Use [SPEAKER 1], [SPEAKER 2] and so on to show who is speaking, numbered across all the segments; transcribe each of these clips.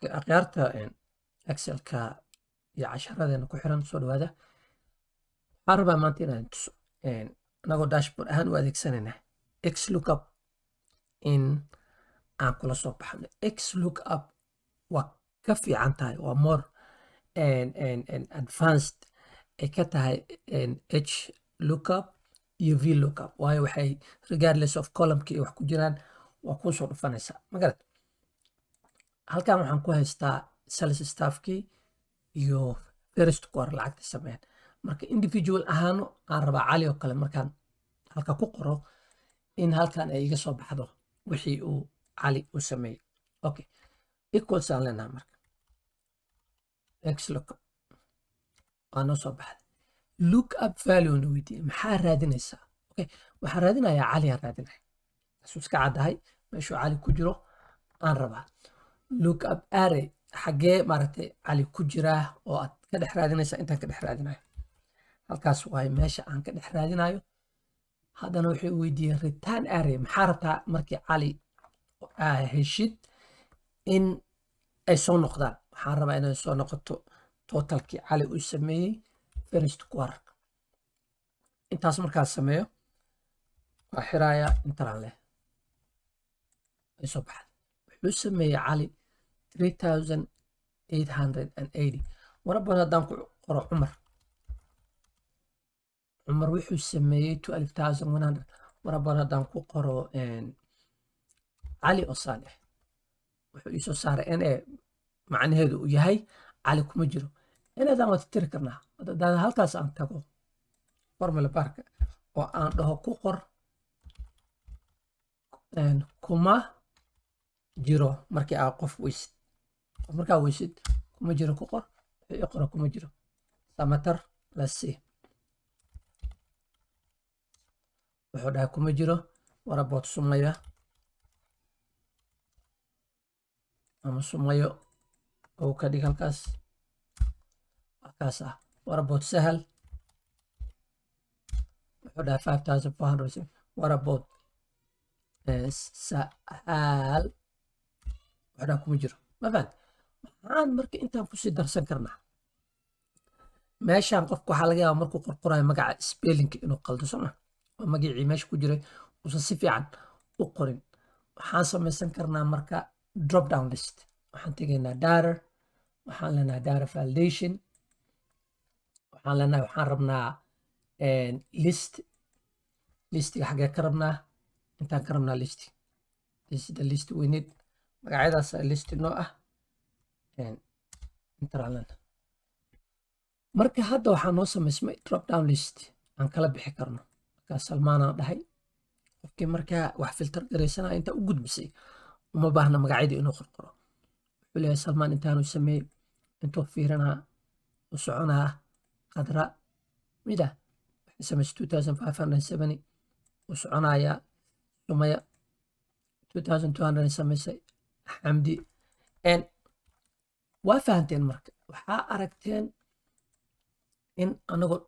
[SPEAKER 1] Okay, akhyaarta Excelka iyo casharadeenna ku xiran soo dhawaada. Waxaan rabaa maanta inaan tuso anagoo dashboard ahaan u adeegsanayna XLOOKUP in aan kula soo baxno. XLOOKUP waa ka fiican tahay, waa more advanced ay ka tahay HLOOKUP iyo VLOOKUP, waayo waxay regardless of column-ki ay wax ku jiraan waa kuu soo dhufanaysaa. Magarad halkan waxaan ku haystaa sales staffkii iyo first quarter lacagta sameeyaan. Marka individual ahaano aan rabaa cali oo kale markaan halka ku qoro in halkan ay iga soo baxdo wixii uu cali u sameeyey. Okay, equals aan leenahay marka XLOOKUP waa noo soo baxday. Lookup value na weydiiyey maxaa raadinaysaa? Okay, waxaan raadinayaa cali aan raadinaya. Isu iska caddahay meeshuu cali ku jiro aan rabaa. Lookup array xagee maaragtay cali ku jiraa oo aad ka dhex raadinaysaa intaan ka dhex raadinayo. Halkaas waaye meesha aan ka dhex raadinayo. Haddana wuxuu weydiiyey return array maxaa rabtaa markii cali heshid in ay soo noqdaan. Waxaan rabaa inay soo noqoto totalkii cali uu sameeyey first quarter. Intaas markaas sameeyo waa xiraaya intaan leh ay soo baxday. Wuxuu sameeyey cali 3880. Warabban haddaan ku qoro Cumar wuxuu sameeyey 12100. Warabban haddaan ku qoro cali oo Saalix wuxuu ii soo saaray NA macnaheedu uu yahay cali kuma jiro. Inadaan wada tiri karnaa. Haddaan halkaas aan tago formula barka oo aan dhaho ku qor kuma jiro markii aad qof weysid. Markaa weysid kuma jiro ku qor wixii qoro kuma jiro. Samatar la C wuxuu dhahay kuma jiro. Warabood Sumaya ama Sumayo oo ka dhig halkaas ah. Warabood Sahal wuxuu dhahay 5400. Warabood Sahal wuxuu dhahay kuma jiro. Ma fahant maxaan marka intaan ku sii darsan karnaa? Meeshaan qofku waxaa laga yaabaa markuu qorqorayo magaca spelling inuu qaldo soma oo magacii meesha ku jiray uusan si fiican u qorin. Waxaan samaysan karnaa marka drop down list. Waxaan tegaynaa data, waxaan leenahay data validation, waxaan leenahay waxaan rabnaa listiga xagee ka rabnaa intaan ka rabnaa listi. This is the list we need. Magacyadaas listi noo ah intaan marka hadda waxaa noo samaysmay drop down list aan kala bixi karno. Markaa Salmaan aan dhahay qofkii markaa wax filter garaysanaya inta u gudbisay uma baahna magacyadii inuu qorqoro. Wuxuu leeyahay Salmaan intaanu sameeyey intuu fiirinaa u soconaa qadra mida waxay samaysay 2570 u soconayaa Sumaya 2200 samaysay Xamdi waa fahanteen marka waxaa aragteen in anagoo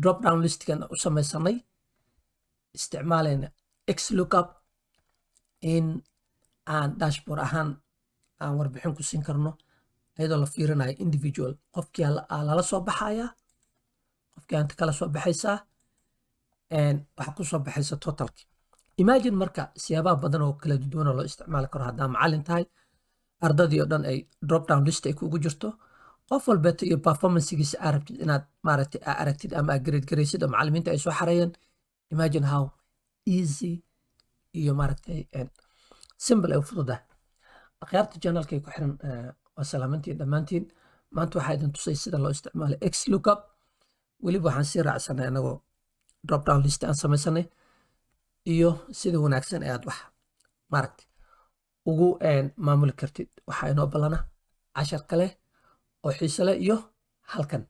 [SPEAKER 1] drop down listkan u samaysanay isticmaalayna XLOOKUP in aan dashboard ahaan aan warbixin ku siin karno iyadoo la fiirinayo individual qofkii lala soo baxaya qofkii aanta kala soo baxaysaa waxa ku soo baxaysa totalki. Imagine marka siyaabaha badan oo kala duwan oo loo isticmaali karo haddaa macallin tahay ardadii oo dhan ay drop down list ay kugu jirto qof walbeeto iyo performancegiisa aad rabtid inaad maaragtay aragtid ama aad grade garaysid oo macallimiinta ay soo xareeyeen. Imagine how easy iyo maaragtay simple ay u fududahay. Akhyaarta channelkay ku xiran waa salaamantiin dhammaantiin. Maanta waxaa idin tusay sida loo isticmaalo XLOOKUP. Weliba waxaan sii raacsanay anagoo drop down list aan samaysanay iyo sida wanaagsan ee aad wax maaragtay ugu maamuli kartid. Waxaa inoo ballana cashar kale oo xiiso leh iyo halkan.